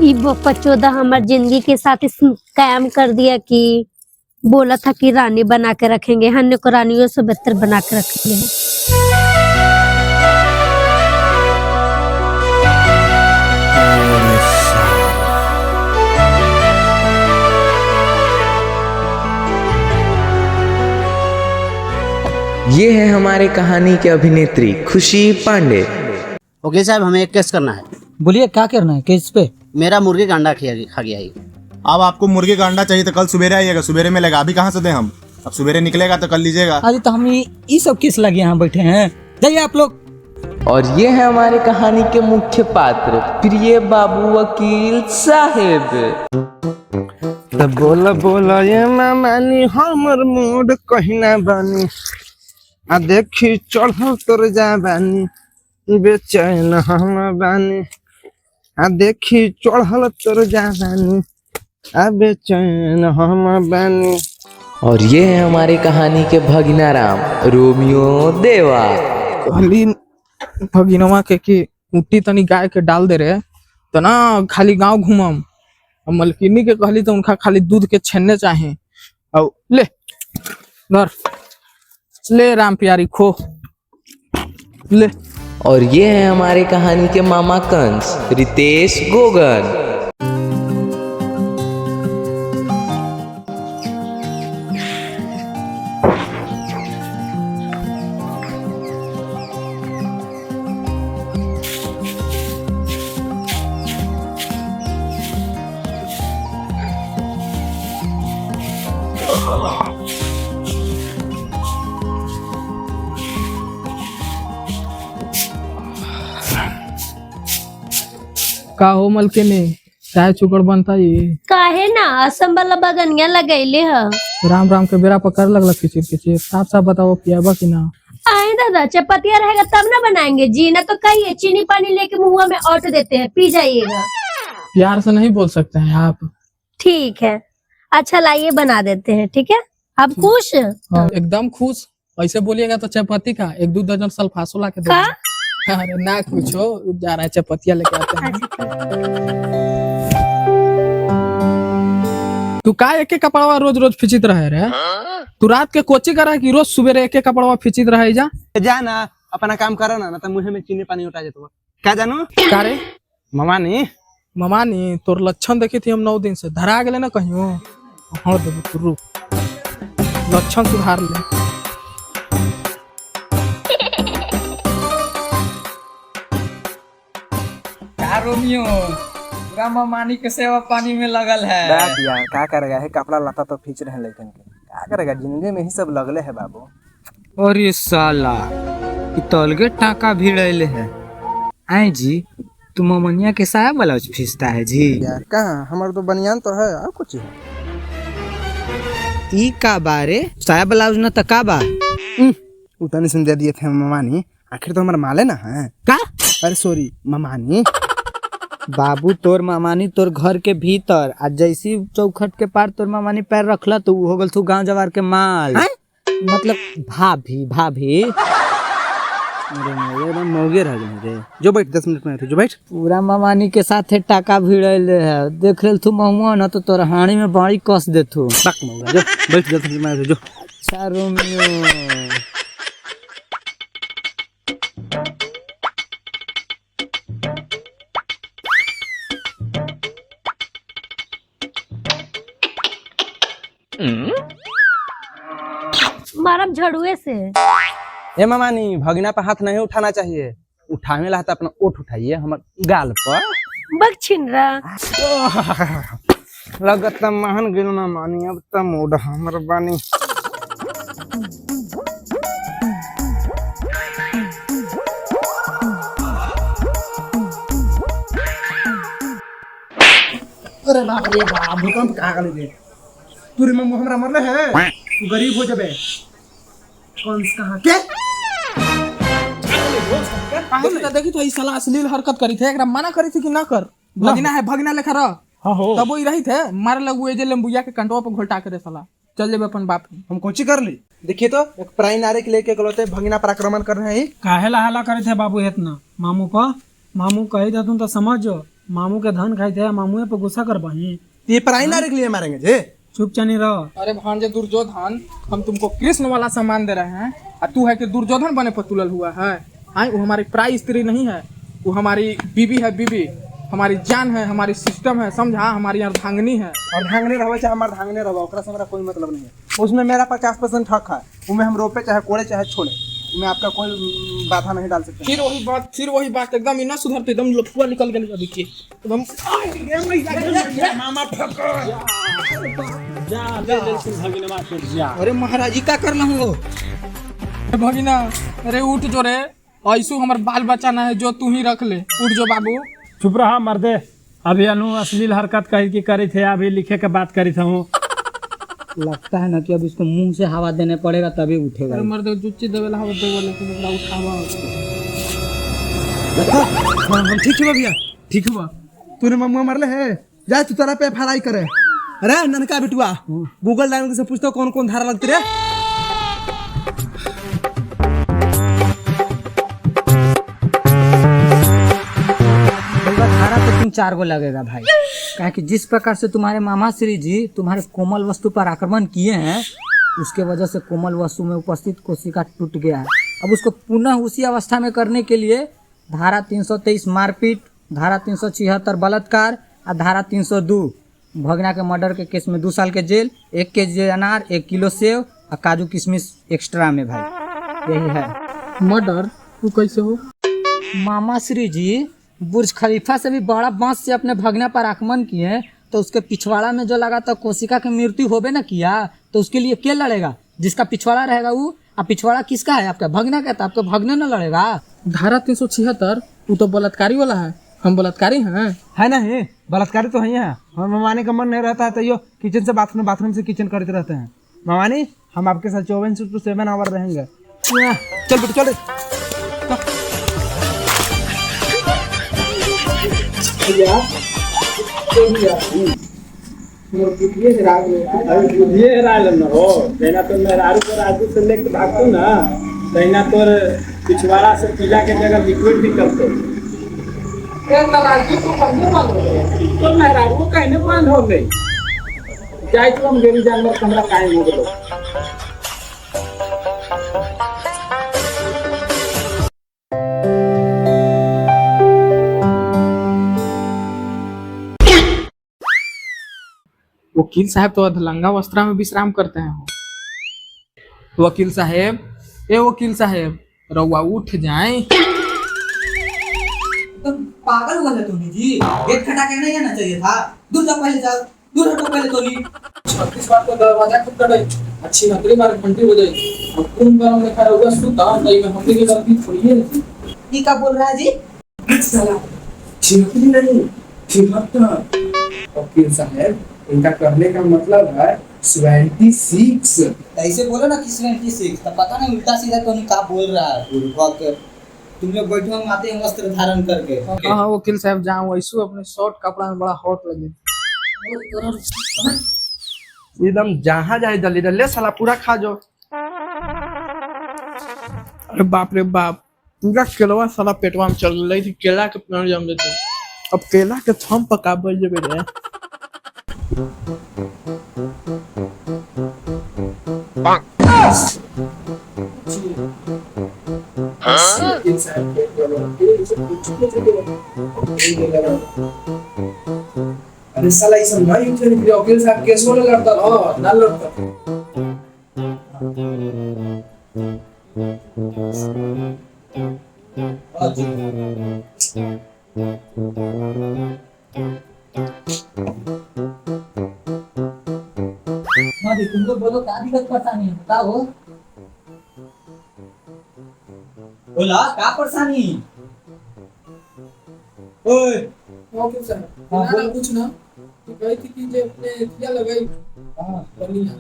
ई बच्चोदा हमार जिंदगी के साथ इस कायम कर दिया कि बोला था कि रानी बना के रखेंगे, हमने को रानियों से बेहतर बना के रखेंगे। ये है हमारे कहानी के अभिनेत्री खुशी पांडे। ओके साहब, हमें एक केस करना है। बोलिए क्या करना है केस पे? मेरा मुर्गी का अंडा खा गया है। अब आपको मुर्गे का अंडा चाहिए तो कल सवेरे आइएगा, सवेरे मिलेगा। अभी कहाँ से दें हम? अब सवेरे निकलेगा तो कल लीजिएगा। अरे तो हम ये सब किस लगे यहाँ बैठे हैं? जाइए आप लोग। और ये है हमारे कहानी के मुख्य पात्र प्रिय बाबू वकील साहेब। बोला बोला ये मामानी हमर मूड कहीं ना बानी, आ देखी चढ़ल तोर जा बानी, बेचैन हम बानी, आ देखी चढ़ल तोर जा बानी, आ बेचैन हम बानी। और ये है हमारे कहानी के भगिना राम रोमियो देवा। कहली भगिनवा के कि ऊटी तनी गाय के डाल दे रहे तो ना खाली गांव घूमम। और मलकिनी के कहली तो उनका खाली दूध के छेने चाहे। और ले धर ले राम प्यारी खो ले। और ये है हमारे कहानी के मामा कंस रितेश गोगन। का हो मलकिनी, चाय चुकड़ बनता ये? काहे ना असम वाला बगनिया लगैले ह। राम राम के बेरा पकड़ लगल किचिर किचिर। साफ साफ बताओ पियाबा कि ना? आए दादा, चपातिया रहेगा तब ना बनाएंगे जी। ना तो कहिए चीनी पानी लेके मुंह में औट देते हैं, पी जाइएगा। प्यार से नहीं बोल सकते हैं आप? ठीक है, अच्छा लाइए बना देते हैं। ठीक है, आप खुश? हाँ, एकदम खुश। ऐसे बोलिएगा तो चपाती का 1-2 दर्जन सल्फासो ला के दे। अरे ना पूछो, जा रहा है चपतिया लेके आते हैं। तू का एक एक कपड़वा रोज रोज फिचित रहे रे? तू रात के कोची करा कि रोज सुबह एक एक कपड़वा फिचित रहे? जा ना अपना काम करो ना तो मुँह में चीनी पानी उठा जाता। क्या जानू का रे मामानी? मामानी तोर लक्षण देखी थी हम 9 दिन से। धरा गेले ना कहियो? हाँ देबो तू, रुक लक्षण सुधार ले। रोमियो पूरा मामानी के सेवा पानी में लगल है। यार क्या करेगा है, कपड़ा लता तो खींच रहे हैं लेकिन क्या करेगा, जिंदगी में ही सब लगले है बाबू। और ये साला तलगे टाका भिड़ैले है। आए जी, तू मामनिया के साया ब्लाउज खींचता है जी? यार कहाँ, हमारे तो बनियान तो है और कुछ है। ई का बारे साया ब्लाउज न तका बा उतने सुन दे दिए थे मामानी, आखिर तो हमारा माले ना है का? अरे सॉरी मामानी। बाबू तोर मामानी तोर घर के भीतर, आज जैसी चौखट के पार तोर मामानी पैर रखला तो हो गल तू गांव जवार के माल। मतलब भाभी भाभी। अरे मौगे रह गए रे। जो बैठ 10 मिनट में थे, जो बैठ। पूरा मामानी के साथ टाका भिड़ैले है। देख ले तू महुआ न तो तोर हाड़ी में बाड़ी कस दे तू। तक मौगा जो बैठ 10 मिनट में थे, जो। अच्छा रोमियो, मारम झड़ुए से। ए मामानी, भगना पे हाथ नहीं उठाना चाहिए। उठाने ला तो अपना ओठ उठाइए हमार गाल पर। बग छिन रहा। लगत महन गिल मामानी, अब तो मूड हमर बानी। अरे बाप रे बाप, भूकंप कहाँ गले दे। तुरे में हमरा मरले है, तू गरीब हो जाबे। कौन कहाँ के? देखी तो साला अश्लील हरकत करी थे। एकरा मना करी थी कि ना कर। भगना है, भगना लेखा रह। तब वो रही थे मारे लगू जे लेम्बुया के कंटवा पे घोटा करे साला। चल जेबे अपन बाप। हम कोची कर ली। देखिए तो एक प्राणी नारी के लेके गलते भगना पर आक्रमण कर रहे हैं। काहे ला हला करे थे बाबू? इतना मामू कही देतूं तो समझ जो मामू के धन खाई थे मामू पे गुस्सा कर पाई। ये पढ़ाई ना के लिए मारेंगे जे। चुप चानी रहो। अरे भांजे दुर्योधन, हम तुमको कृष्ण वाला सम्मान दे रहे हैं और तू है कि दुर्योधन बने पर तुलल हुआ है। हाँ, वो हमारी प्राय स्त्री नहीं है, वो हमारी बीबी है, बीबी हमारी जान है, हमारी सिस्टम है, समझा, हमारी अर्धांगिनी है। और धांगने रहो चाहे हमारे धांगने रहो, ओकरा से हमारा कोई मतलब नहीं है। उसमें मेरा 50% हक है, उसमें हम रोपे चाहे कोड़े चाहे छोड़े, उसमें आपका कोई बाधा नहीं डाल सकते। फिर वही बात एकदम इतना सुधरते एकदम लफुआ निकल गया देखिए एकदम। अरे महाराज जी का कर लूँ भगिना, अरे उठ जो रे, ऐसू हमारे बाल बच्चा ना है जो तू ही रख ले, उठ जो बाबू। चुप रहा मर्दे, अभी अनु अश्लील हरकत कही की करी थे, अभी लिखे के बात करी था हूँ। लगता है ना कि अब इसको मुंह से हवा देने पड़ेगा तभी उठेगा। अरे मर्द जुच्ची देवेला हवा देवे लेकिन ओकरा उठावा। ठीक है भैया, ठीक है। तूने मम्मा मरले है, जा तू तेरा पे फराई करे। अरे ननका बिटुआ, गूगल लैंग्वेज से पूछता कौन कौन धारा लगती रे। धारा तो 3-4 गो लगेगा भाई, कहे कि जिस प्रकार से तुम्हारे मामा श्री जी तुम्हारे कोमल वस्तु पर आक्रमण किए हैं, उसके वजह से कोमल वस्तु में उपस्थित कोशिका टूट गया है। अब उसको पुनः उसी अवस्था में करने के लिए धारा 323 मारपीट, धारा 376 बलात्कार और धारा 302 भगना के मर्डर के केस में 2 साल के जेल, 1 केजी अनार, 1 किलो सेव और काजू किशमिश एक्स्ट्रा में भाई। यही है मर्डर। तू कैसे हो? मामा श्री जी बुर्ज खलीफा से भी बड़ा बांस से अपने भगना पर आक्रमण किए, तो उसके पिछवाड़ा में जो लगा तो कोशिका की मृत्यु होबे ना किया, तो उसके लिए क्या लड़ेगा? जिसका पिछवाड़ा रहेगा वो। अब पिछवाड़ा किसका है? आपका भगना का, आपका भगना ना लड़ेगा। धारा 376 वो तो बलात्कारी वाला है, हम बलात्कारी हैं। है ना, है बलात्कारी तो है यहाँ। हम ममानी का मन नहीं रहता है तो यो किचन से बाथरूम, बाथरूम से किचन करते रहते हैं। ममानी हम आपके साथ 24/7 आवर रहेंगे। चल बेटा चल। ये राय न हो देना तो मेहरारू को राजू से लेके भागतो ना, तैना तोर पिछवाड़ा से पीला के जगह लिक्विड निकलते। तो मेहरारू कहने बंद हो गई, जाए तो हम गेरी जानवर कमरा कायम हो गए। वकील साहब तो अधलंगा वस्त्रा में विश्राम करते हैं। वकील साहब, ए वकील साहब, रउआ उठ जाएं। तुम पागल हुआ है तुम जी, गेट खटा के नहीं आना चाहिए था। दूर जाओ, पहले जाओ, दूर हटो पहले तो नहीं। 36 बार तो दरवाजा खटखटाई, अच्छी नकली मार घंटी बजाई और तुम गरम में खड़ा हुआ सुता, नहीं में हमने की गलती थोड़ी है। ये क्या बोल रहा है जी? छिनकली नहीं, छिहत्तर। वकील साहब, इनका करने का मतलब है 26। ऐसे बोलो ना कि 26, तो पता नहीं उल्टा सीधा तो नहीं क्या बोल रहा है। तुम लोग बैठो, हम आते हैं वस्त्र धारण करके। हाँ वकील साहब, जाओ ऐसू अपने शॉर्ट कपड़ा में बड़ा हॉट लगे। एकदम जहाँ जाए जल्दी जल्दी साला पूरा खा जाओ। अरे बाप रे बाप, पूरा केलवा साला पेटवा में चल रही थी। केला के पेड़ जम देते, अब केला के थम पका बोल जबे रे। अरे साला ये सब नहीं उठे नहीं, वकील साहब केस में लड़ता रहो ना लड़ता। तुमको बोलो क्या दिक्कत परेशानी है, बताओ। बोला क्या परेशानी? ओए वकील साहब, ना कुछ ना, तो कही थी कि जे अपने क्या लगाई। हां बनी है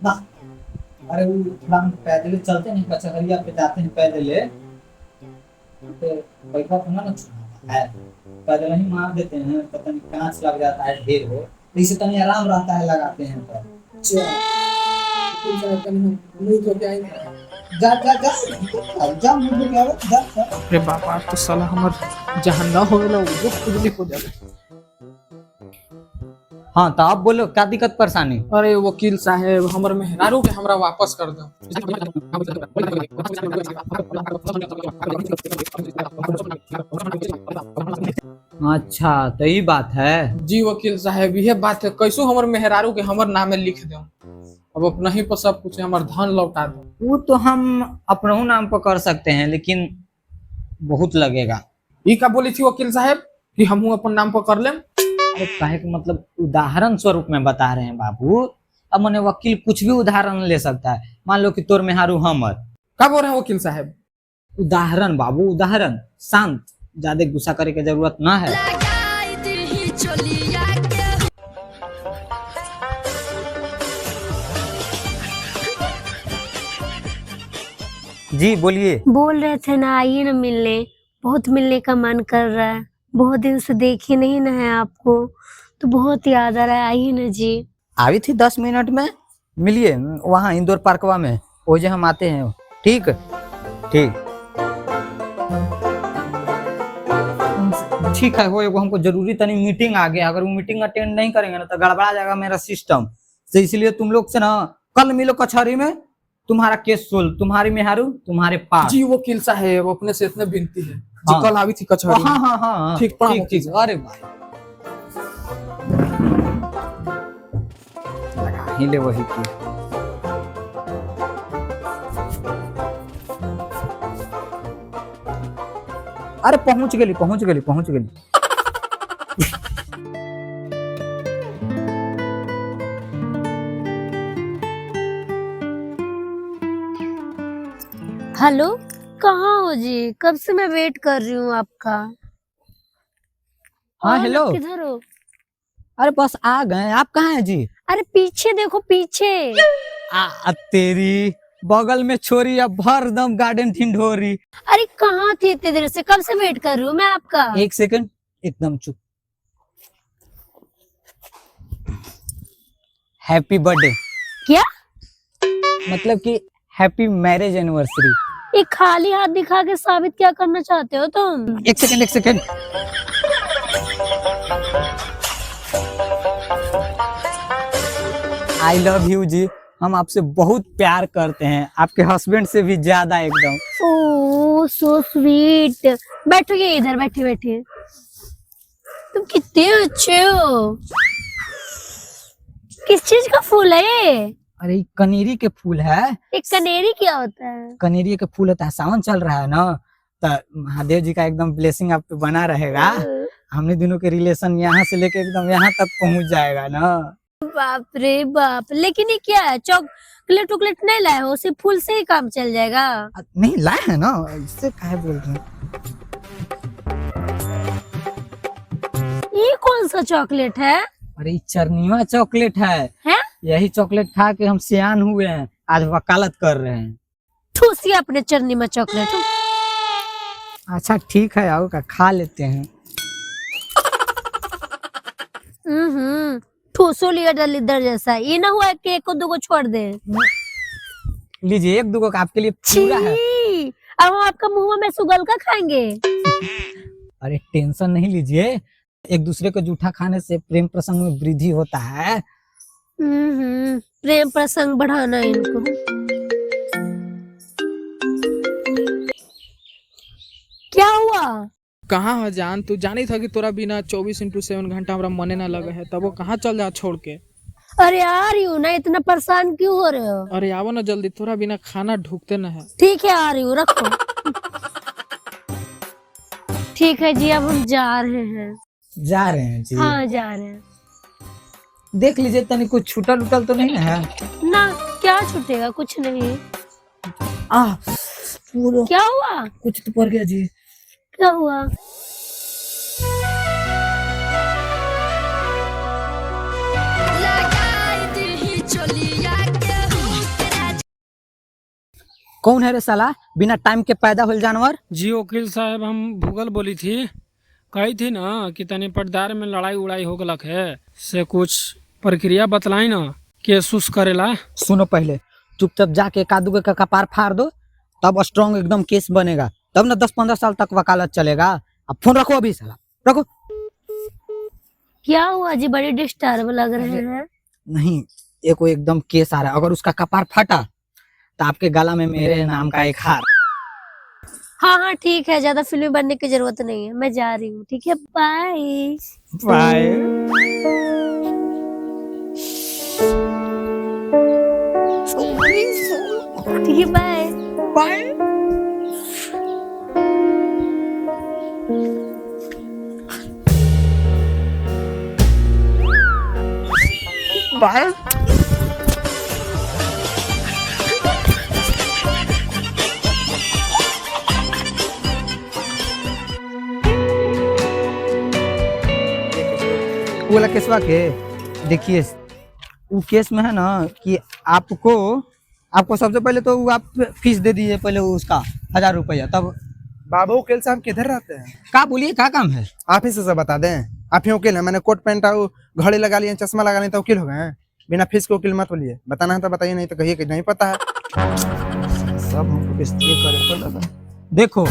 ना। अरे वो थोड़ा हम पैदल चलते नहीं, कचहरिया पे जाते हैं पैदल, तो पैसा तो ना है, पैदल ही मार देते हैं, पता नहीं कांच लग जाता है ढेर हो, इससे तनी आराम रहता है, लगाते हैं तो। अच्छा वकील साहब, कहीं हम नहीं तो क्या जा जा जा जा मुझे क्या जा जा। अरे बाबा तो साला हमार जहाँ न होवेला वो खुजली हो जाए। हाँ तो आप बोलो क्या दिक्कत परेशानी। अरे वकील साहब हमर मेहरारू के हमरा वापस कर दो। अच्छा तो ये बात है। जी वकील साहब यह बात है, कैसो हमर मेहरारू के हमर नामे लिख दो, अब अपना ही पर सब कुछ हमर धन लौटा दो। वो तो हम अपने नाम पर कर सकते हैं लेकिन बहुत लगेगा। ये क्या बोली थी वकील साहब कि हम अपन नाम पर कर लें? अरे काहे के मतलब उदाहरण स्वरूप में बता रहे हैं बाबू। अब मैंने वकील कुछ भी उदाहरण ले सकता है। मान लो कि तोर मेहारू हमर। क्या बोल रहे हैं वकील साहब? उदाहरण बाबू उदाहरण, शांत, ज्यादा गुस्सा करे की जरूरत ना है। जी बोलिए। बोल रहे थे ना आइए ना मिलने, बहुत मिलने का मन कर रहा है, बहुत दिन से देखे नहीं ना है आपको, तो बहुत याद आ रहा है, आइए ना जी। आई थी 10 मिनट में, मिलिए वहाँ इंदौर पार्कवा में, वो जो हम आते हैं। ठीक ठीक ठीक है। वो एगो हमको जरूरी तनी मीटिंग आ गया, अगर वो मीटिंग अटेंड नहीं करेंगे ना तो गड़बड़ा जाएगा मेरा सिस्टम। तो इसलिए तुम लोग से ना कल मिलो कचहरी में, तुम्हारा केस सोल्व, तुम्हारी मेहारू तुम्हारे पास। जी वकील साहब अपने से इतने विनती है जी, हाँ। कल आई थी कचहरी। हाँ हाँ हाँ ठीक ठीक ठीक। अरे भाई लगा ही ले वही की। अरे पहुंच गली पहुंच गली पहुंच गली। हेलो, कहाँ हो जी? कब से मैं वेट कर रही हूँ आपका। हाँ और हेलो। आप किधर हो? अरे बस आ गए, आप कहाँ हैं जी? अरे पीछे देखो पीछे। तेरी बगल में छोरी या भर दम गार्डन ढिंढोरी। अरे कहाँ थी इतने देर से? कब से वेट कर रही हूँ मैं आपका। एक सेकंड एकदम चुप। Happy birthday. क्या? मतलब कि हैप्पी मैरिज एनिवर्सरी। एक खाली हाथ दिखा के साबित क्या करना चाहते हो तुम? एक सेकंड एक सेकंड। आई लव यू जी, हम आपसे बहुत प्यार करते हैं, आपके हस्बैंड से भी ज्यादा एकदम। ओह सो स्वीट। बैठो, ये इधर बैठे बैठे। तुम कितने अच्छे हो। किस चीज का फूल है ये? अरे ये कनेरी के फूल है। एक कनेरी क्या होता है? कनेरी के फूल होता है, सावन चल रहा है ना, तो महादेव जी का एकदम ब्लेसिंग आप पे बना रहेगा। हमने दोनों के रिलेशन यहाँ से लेके एकदम यहाँ तक पहुँच जाएगा ना। बाप रे बाप, लेकिन ये क्या है? चॉकलेट वॉकलेट नहीं लाए हो? सिर्फ फूल से ही काम चल जाएगा? नहीं लाए हैं ना, इससे काहे बोल रहे हैं? ये कौन सा चॉकलेट है? अरे ये चरनीवा चॉकलेट है। हैं? यही चॉकलेट खा के हम सियान हुए हैं, आज वकालत कर रहे हैं। ठूसी अपने चरनी में चॉकलेट। अच्छा ठीक है, आओ का खा लेते हैं। ठूसो लिया दलिदर जैसा। ये ना हुआ कि एक को दो को छोड़ दे। लीजिए, एक दूगो का आपके लिए पूरा है। छी, अब हम आपका मुंह में सुगल का खाएंगे। अरे टेंशन नहीं लीजिए, एक दूसरे को जूठा खाने से प्रेम प्रसंग में वृद्धि होता है। प्रेम प्रसंग बढ़ाना है इनको। क्या हुआ? कहाँ है जान? तू जानी था कि तोरा बिना 24x7 घंटा हमरा मने ना लगे है, तब वो कहाँ चल जा छोड़ के? अरे आ रही हूँ ना, इतना परेशान क्यों हो रहे हो? अरे आवो ना जल्दी, तोरा बिना खाना ढूकते न है। ठीक है आ रही हूँ, रखो। ठीक है जी, अब हम जा रहे हैं। जा रहे हैं जी? हाँ जा रहे हैं। देख लीजिए तनी कुछ छूटल उटल तो नहीं है ना? क्या छूटेगा? कुछ नहीं। क्या हुआ? कुछ तो पड़ गया जी। क्या हुआ? कौन है रे साला, बिना टाइम के पैदा होल जानवर? जी वकील साहब, हम भूगल बोली थी, कही थी ना कि तनी पटदार में लड़ाई उड़ाई हो गलक है, से कुछ प्रक्रिया बतलाई ना केस उस करेला। सुनो, पहले चुपचाप जाके कादू का कपार फाड़ दो, तब स्ट्रॉन्ग एकदम केस बनेगा, तब ना 10-15 साल तक वकालत चलेगा। अब फोन रखो अभी साला, रखो। क्या हुआ जी, बड़ी डिस्टर्ब लग रहे हैं। नहीं, ये कोई एकदम केस आ रहा है, अगर उसका कपार फटा तो आपके गला में मेरे नाम का एक हार। हाँ हाँ ठीक है, ज्यादा फिल्म बनने की जरूरत नहीं है, मैं जा रही हूँ। ठीक है, बाय बाय। ठीक है, बाय बाय। बाय। वो वाला केसवा के देखिए, वो केस में है ना कि आपको सबसे पहले तो वो आप फीस दे दीजिए, पहले उसका 1000 रुपया, तब। बाबू वकील साहब किधर रहते हैं? क्या बोलिए, क्या काम है? आप ही से सब बता दें। आप ही वकील हैं, मैंने कोट पैंट और घड़ी लगा लिए, चश्मा लगा लिए तो वकील हो गए हैं। बिना फीस के वकील मत बोलिए, बताना है तो बताइए, नहीं तो कहिए कि नहीं पता है। सब हमको बेइज्जती करे तो लगा। देखो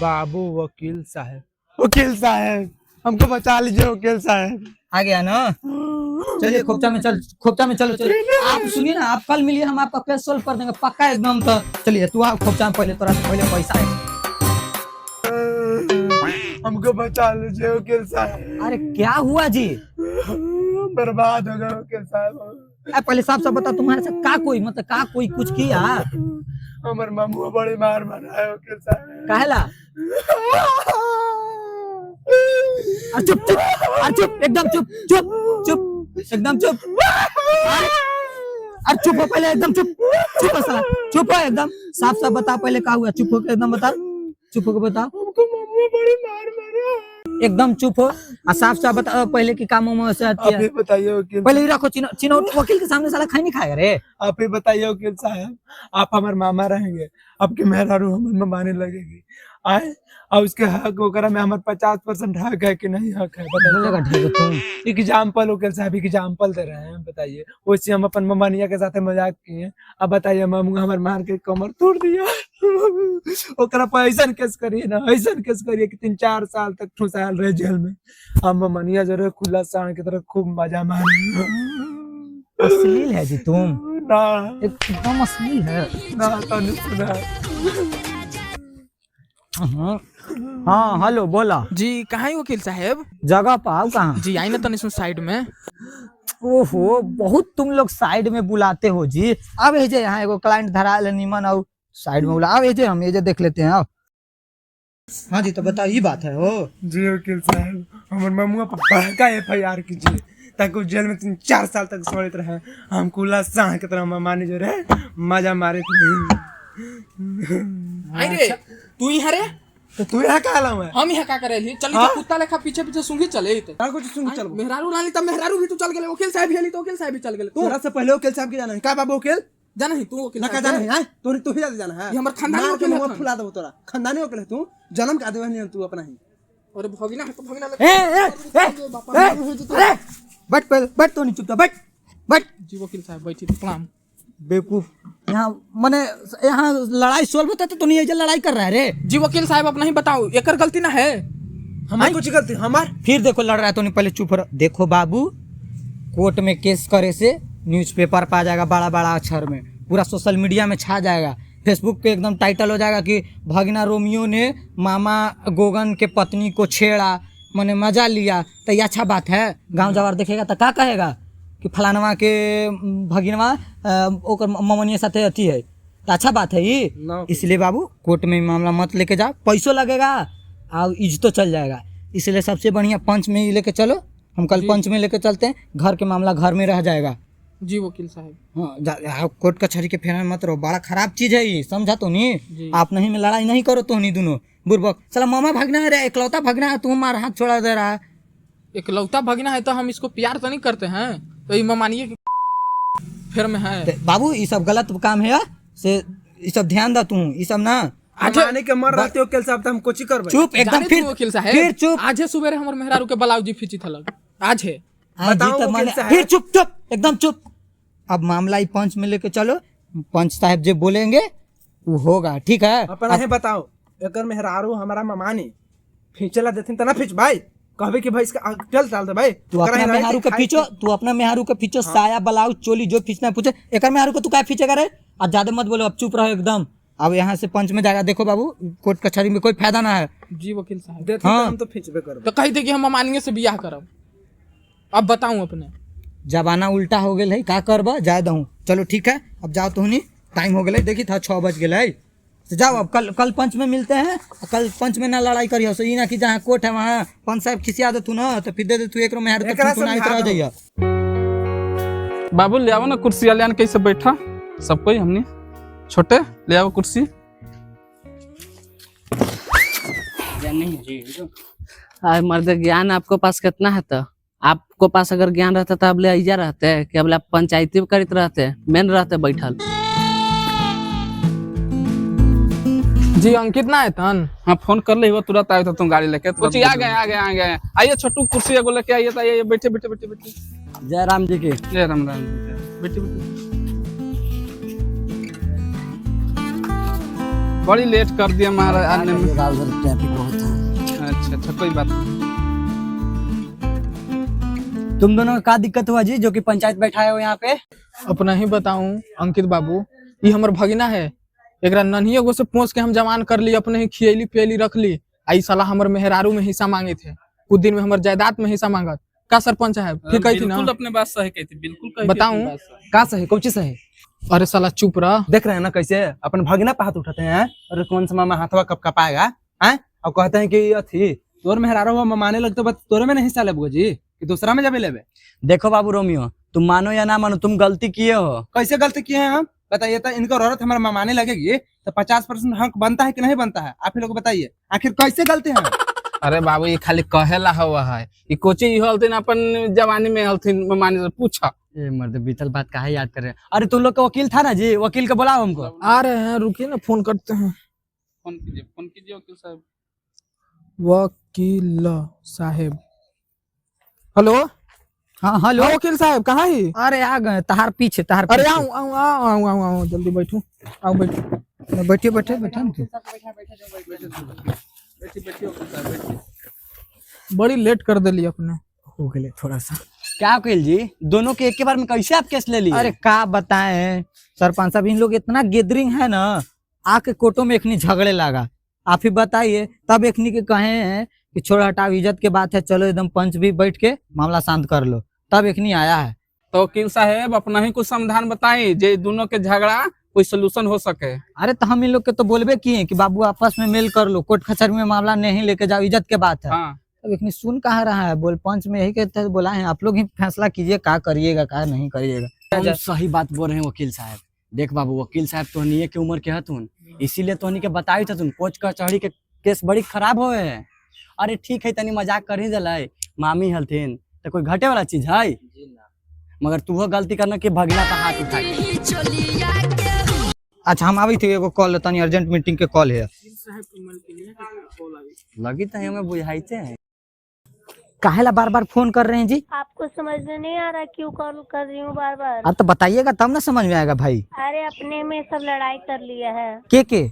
बाबू वकील साहब, वकील साहब हमको बचा लीजिए वकील साहब। आ गया ना, चलिए खोपचा में चलो चलिए। आप सुनिए ना, आप कल मिलिए, हम आपका केस सोल्व कर देंगे पक्का एकदम। तो चलिए तू आ खोपचा में, पहले तोरा से पहले पैसा है। हमको बचा लीजिए वकील साहब। अरे क्या हुआ जी? बर्बाद हो गए वकील साहब। पहले साफ साफ बता, तुम्हारे साथ का कोई मतलब का कोई कुछ किया? हमारे मामू बड़ी मार मारा है वकील साहब। काहेला? अरे चुप चुप, अरे चुप, एकदम चुप चुप चुप, एकदम चुप। अरे चुप हो पहले, एकदम चुप चुप हो साला, चुप हो एकदम। साफ साफ बता पहले क्या हुआ, चुप होके एकदम बता, चुप होके बता। हमको मामू बड़ी मार मारा। एकदम चुप हो और साफ साफ बता पहले की कामों में से आती आप है। ही बताइए वकील। पहले ही रखो, चिनो वकील के सामने साला खाई नहीं खाएगा रे। आप ही बताइए वकील साहब, आप हमारे मामा रहेंगे, आपकी मेहरारू हमारे माने लगेगी आए, और उसके हक वगैरह में हमारे 50% हक है कि नहीं हक है? बोलेगा ढेर तुम। एग्जाम्पल वकील साहब एग्जाम्पल दे रहे हैं, बताइए। वैसे हम अपन ममानिया के साथ मजाक किए, अब बताइए मामू हमारे मार के कमर तोड़ दिया। ओकरा पर ऐसा केस करिए ना, ऐसा केस करिए कि 3-4 साल तक ठुसाल रहे जेल में। हम ममानिया जो रहे खुला सांड की तरह खूब मजा मारे। अश्लील है जी तुम, ना एकदम अश्लील है। ना तो नहीं सुना। हाँ हेलो, बोला जी। कहाँ है वकील साहब? जगह पाओ कहाँ? जी आई ना तनिक साइड में। ओहो, बहुत तुम लोग साइड में बुलाते हो जी। अब एजे यहाँ एगो क्लाइंट धरा ले निमन, और साइड में बुला। अब एजे हम एजे देख लेते हैं। अब हाँ जी, तो बताओ ये बात है हो जी वकील साहब, हमारे मामू पर बड़का FIR कीजिए ताकि वो जेल में 3-4 साल तक सड़ित रहे। हम कुला सांड की तरह माने जो रहे मजा मारे थे। आई रे, तू यहाँ रे? तो तू यहाँ का आला है? हम यहाँ का करे ली? चल तो कुत्ता लेखा पीछे पीछे सूंघी चले। कुछ सुन चल। मेहरारू लाली तब मेहरारू भी तू चल गेले, वकील साहब भी तो वकील साहब भी चल गेले। तू तोरा से पहले वकील साहब के जाना है का बाबू वकील? जाना ही तू वकील ना का साहब जाना के? है? तू ही जाना है। ये हमर खानदानी वकील है। फुला दो तोरा खानदानी वकील है तू, जन्म का देवे नहीं तू अपना ही। अरे भगिना है तो भगिना बैठ पहले, बैठ तो नहीं चुपता, बैठ। जी वकील साहब बैठी प्रणाम। बेवकूफ, यहाँ मने यहाँ लड़ाई सोल्व होता तो नहीं, लड़ाई कर रहा है रे। जी वकील साहब अब नहीं बताओ, एकर गलती ना है। हमारी कुछ गलती हमार। फिर देखो लड़ रहा है तो नहीं, पहले चुप रहो। देखो बाबू, कोर्ट में केस करे से न्यूज़पेपर पे आ जाएगा बड़ा बड़ा अक्षर में, पूरा सोशल मीडिया में छा जाएगा, फेसबुक पे एकदम टाइटल हो जाएगा कि भगना रोमियो ने मामा गोगन के पत्नी को छेड़ा, मैंने मजा लिया। तो ये अच्छा बात है। गांव जवार देखेगा तो क्या कहेगा कि फलानवा के भगिनवा ओकर ममनिया साथे अथी है। तो अच्छा बात है ये। इसलिए बाबू कोर्ट में मामला मत लेके जाओ, पैसों लगेगा और इज्जतो चल जाएगा। इसलिए सबसे बढ़िया पंच में ही लेके चलो। हम कल पंच में लेके चलते हैं, घर के मामला घर में रह जाएगा। जी वकील साहब। हाँ, कोर्ट कचहरी के फेरा मत रहो, बड़ा खराब चीज है ये, समझा तो नहीं? आप नहीं में लड़ाई नहीं करो तो नहीं, दोनों बुर्बक। चला मामा भागना है रे, इकलौता भागना है, तू हमारा हाथ छोड़ा दे रहा है। इकलौता भगना है तो हम इसको प्यार तो नहीं करते हैं, तो ये मानिए कि फिर में है। बाबू ये सब गलत काम है, से ये सब ध्यान दा तू, ये सब ना आने के मर रहते हो वकील साहब तो हम कुछ ही करबे। चुप एकदम। फिर वकील साहब फिर चुप। आज है सुबह हमर मेहरारू के ब्लाउज फीची थलक, आज है। बताओ वकील साहब। फिर चुप चुप एकदम चुप। अब मामला ही पंच में लेके चलो, पंच साहब जो बोलेंगे वो होगा, ठीक है। अपन है बताओ, अगर मेहरारू हमारा ममानी खींचला देथिन तना खींच भाई, कहबे कि भाई इसका चल डाल दे भाई। तू अपना मेहरू के पीछो, तू अपना मेहरू के पीछो साया ब्लाउज चोली जो खींचना है पूछे। एक मेहरू को तू क्या खींचेगा रे? अब ज्यादा मत बोलो, अब चुप रहो एकदम। अब यहाँ से पंच में जाएगा, देखो बाबू कोर्ट कचहरी में कोई फायदा ना है। जी वकील साहब। देथिन तो हम तो खींचबे करब। तो कही थे कि हम मानिए से बियाह करब, अब बताऊं अपने जमाना उल्टा हो गया है, का करब जाए दहूँ। चलो ठीक है, अब जाओ तो नहीं, टाइम हो गया, देखी था 6 बज गए। तो जाओ, अब कल पंच में मिलते हैं। कल पंच में ना लड़ाई करियो, सो ना कि जहाँ कोर्ट है वहाँ पंच साहब खिसिया दे तू ना, तो फिर दे तू एक मेहर तो ना इतना जाइए। बाबू ले आओ ना कुर्सी ले, कैसे बैठा सब कोई हमने छोटे ले आओ कुर्सी। आए मर्द, ज्ञान आपको पास कितना है? तो आपको पास अगर ज्ञान रहता तो अब ले आइजा रहते कि अब पंचायती करित रहते, मेन रहते बैठल। जी अंकित ना है तन, हाँ फोन कर ले, वो तुरंत आया था तुम गाड़ी लेके। तो आ गए आइए छोटू कुर्सी एगो लेके आइए, तो आइए बैठे बैठे बैठे बैठे। जय राम जी की। जय राम राम जी, बैठे बैठे। बड़ी लेट कर दिया महाराज आने में। ट्रैफिक बहुत है। अच्छा कोई बात नहीं। तुम दोनों का दिक्कत हुआ जी, जो कि पंचायत बैठाए हो यहाँ पे? अपना ही बताऊं अंकित बाबू, ये हमर भगिना है, एकरा नन्ही गो से पूछ के हम जवान कर ली, अपने ही खियली पियली रख ली। आई साला हमर मेहरारू में हिस्सा मांगे थे, कुछ दिन में हमर जायदाद में हिस्सा मांगत। का सरपंच है फिर कही थी ना, अपने बात सही कहती, बिल्कुल बताऊं का सही कौची सही? अरे साला चुप रह। देख रहे हैं ना कैसे अपन भगना पे हाथ उठाते हैं। अरे कौन सा मामा हाथवा कब कपाएगा हैं? और कहते हैं कि अथी तोर मेहरारू हुआ माने लगते बस तोरे में नहीं हिस्सा लेबो जी, कि दूसरा में जाबे लेबे। देखो बाबू रोमियो, तुम मानो या ना मानो, तुम गलती किए हो। कैसे गलती किए हैं हम? बताइए तो, इनको औरत हमारे मामाने लगेगी तो 50% हक बनता है कि नहीं बनता है? आप ही लोग बताइए, आखिर कैसे गलती है? अरे बाबू ये खाली कहेला हुआ है, ये कोची हलथिन अपन जवानी में हलथिन माने से पूछा। ये मर्द बीतल बात काहे याद कर रहे हैं? अरे तुम लोग का वकील था ना जी, वकील को बुलाओ हमको। आ रहे हैं, रुकिए ना, फोन करते हैं। फोन कीजिए वकील साहब। वकील साहब, हेलो। हाँ हेलो वकील साहब कहाँ ही? अरे आ गए, तहार पीछे तहार अरे पीछे। आओ आओ आओ आओ आओ आओ, जल्दी बैठो, आओ बैठो। बैठे बैठे बैठे ना तू। बड़ी लेट कर दिली अपने। हो गए थोड़ा सा। क्या वकील जी, दोनों के एक के बार में कैसे आप केस ले लिए? अरे का बताएं सरपंच साहब, इन लोग इतना गैदरिंग है ना, आके कोर्टों में एकनी झगड़े लगा। आप ही बताइए, तब एकनी के कहे हैं कि छोड़ हटाओ, इज्जत के बात है, चलो एकदम पंच भी बैठ के मामला शांत कर लो, तब एकनी आया है। तो वकील साहब अपना ही कुछ समाधान बताइए, जे दोनों के झगड़ा कोई सोल्यूशन हो सके। अरे तो हम इन लोग के तो बोलबे किए कि बाबू आपस में मेल कर लो, कोर्ट कचहरी में मामला नहीं लेके जाओ, इज्जत के बात है। हाँ। अब इतनी सुन कहाँ रहा है, बोल पंच में यही कहते हैं, बोला है आप लोग ही फैसला कीजिए, क्या करिएगा क्या नहीं करिएगा। तुम सही बात बोल रहे हैं वकील साहब। देख बाबू, वकील साहब तोहनी के उम्र के हतुन, इसीलिए तोहनी के बताई था तुम कोर्ट कचहरी के केस बड़ी खराब होए है। अरे ठीक है, तनी मजाक कर ही दिलाई, मामी हलथिन तो कोई घटे वाला चीज है? मगर तू गलती करना कि भगना का हाथ उठा के। अच्छा हम आवी थे, एगो कॉल तनी अर्जेंट मीटिंग के कॉल है। लगी तो हमें बुझाइते हैं। काहेला बार बार फोन कर रहे हैं जी? आपको समझ में नहीं आ रहा क्यों कॉल कर रही हूँ बार बार? अब तो बताइएगा तब ना समझ में आएगा भाई। अरे अपने में सब लड़ाई कर लिया है, के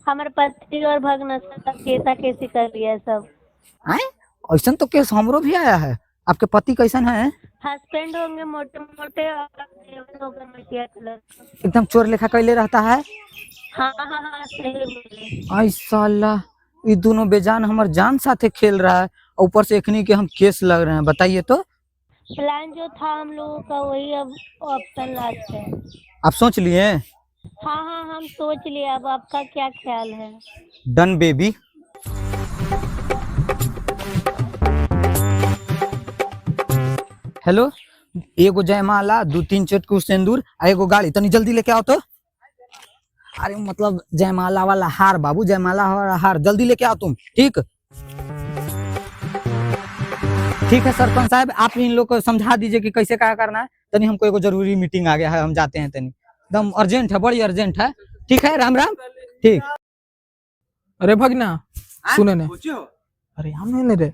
हमारे पति और भगना सब केसा कैसी कर लिया है सब। ऐसा तो केस हमरो भी आया है। आपके पति कैसन है? हस्बैंड होंगे मोटे मोटे और मटिया कलर। एकदम चोर लेखा कैले रहता है। हाँ हाँ हाँ सही बोले। ऐसा ये दोनों बेजान हमार जान साथे खेल रहा है, ऊपर से एकनी के हम केस लग रहे हैं। बताइए तो। प्लान जो था हम लोगों का वही अब ऑप्शन लास्ट है। आप सोच लिए? हाँ हाँ हम सोच लिए, अब आपका क्या ख्याल है? Done baby. हेलो, एगो जयमाला, 2-3 चटकू सिंदूर, एगो गाड़ी, तनी जल्दी लेके आओ तो। अरे मतलब जयमाला वाला हार बाबू, जयमाला वाला हार जल्दी लेके आओ तुम। ठीक ठीक है सरपंच साहब, आप इन लोग को समझा दीजिए कि कैसे क्या करना है। तनी हमको एगो जरूरी मीटिंग आ गया है, हम जाते हैं, तनी एकदम अर्जेंट है, बड़ी अर्जेंट है। ठीक है, राम राम। ठीक। अरे भगना सुने ने, अरे हम नहीं रे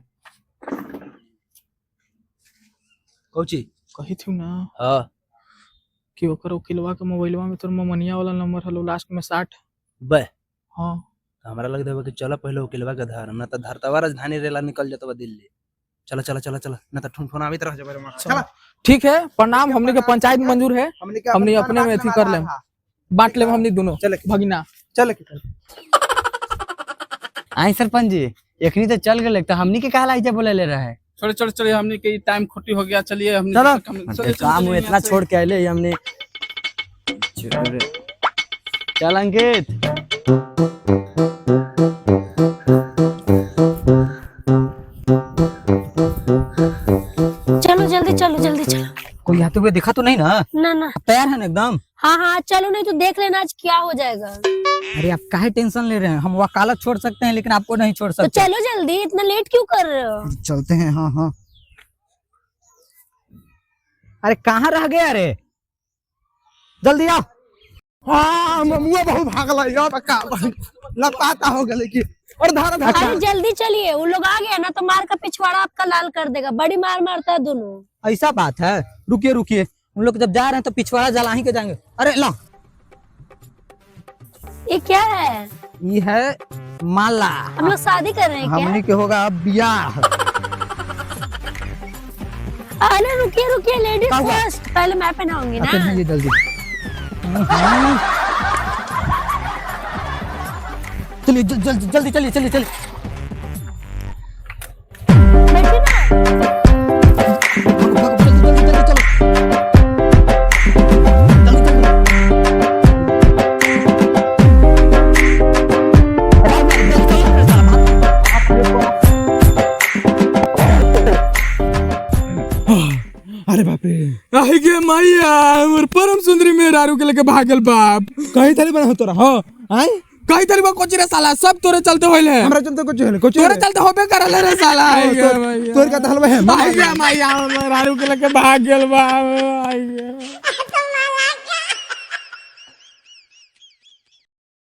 कौची कही थी ना हाँ कि ओकर वकीलवा के मोबाइलवा में तोर ममनिया वाला नंबर हलो, लास्ट में 60। बे हाँ तो हमरा लग देबे कि चलो पहले वकीलवा के धार ना तो धरतवा राजधानी रेला निकल जतवा दिल्ली। चला चला चला चला ना तो ठुन फोन आवित रह जबे मार। चला ठीक है, प्रणाम। हमने के पंचायत में मंजूर है, हमने अपने में अथी कर ले, बांट ले हमने दोनों भगिना। चल आई सरपंच जी एकनी तो चल गए तो हमनी के काला आइजा बोले ले रहा है। चलो चलो चलिए, हमने के टाइम खोटी हो गया, चलिए हमने चलो काम हुआ इतना छोड़ के आए हमने। चल अंकित चलो जल्दी चलो जल्दी चलो। कोई आते हुए देखा तो नहीं ना? ना ना तैयार है ना एकदम? हाँ हाँ चलो, नहीं तो देख लेना आज क्या हो जाएगा। अरे आप काहे टेंशन ले रहे हैं, हम वकालत छोड़ सकते हैं लेकिन आपको नहीं छोड़ तो सकते। चलो जल्दी, इतना लेट क्यों कर रहे हो? चलते हैं। हाँ हाँ। अरे कहाँ रह गए? अरे जल्दी आओ। हाँ ममुआ बहुत भागला यार, पक्का लपाता हो गले की। और धारा धारा अरे जल्दी चलिए, वो लोग आ गए ना तो मार का पिछवाड़ा आपका लाल कर देगा। बड़ी मार मारता है दोनों। ऐसा बात है? रुकिए रुकिए, उन लोग जब जा रहे हैं तो पिछवाड़ा जला ही के जाएंगे। अरे ला, ये क्या है? ये है माला। हम लोग शादी कर रहे हैं क्या? हमने के होगा अब ब्याह। अरे रुकिए रुकिए, लेडीज क्या हुआ? फर्स्ट, पहले मैं पहनाऊंगी ना। पहनाइए जल्दी। चलिए जल्दी जल्दी चलिए चलिए चलिए। बैठिए ना। जल्दी जल्दी जल्दी चलो। अरे बाप रे, आई गे मैया, हमर परम सुंदरी मेहरारू के लेके भागल बाप। कहीं तले बना हो तोरा। हो आय कहीं तरी बा कोचरे साला, सब तोरे चलते होइल है। हमरा चलते कुछ है कुछ तोरे चलते होबे करल रे साला। आई गे मैया, तोर का हलवा है। आई गे मैया, मेहरारू के लेके भाग गेल बाप। आई गे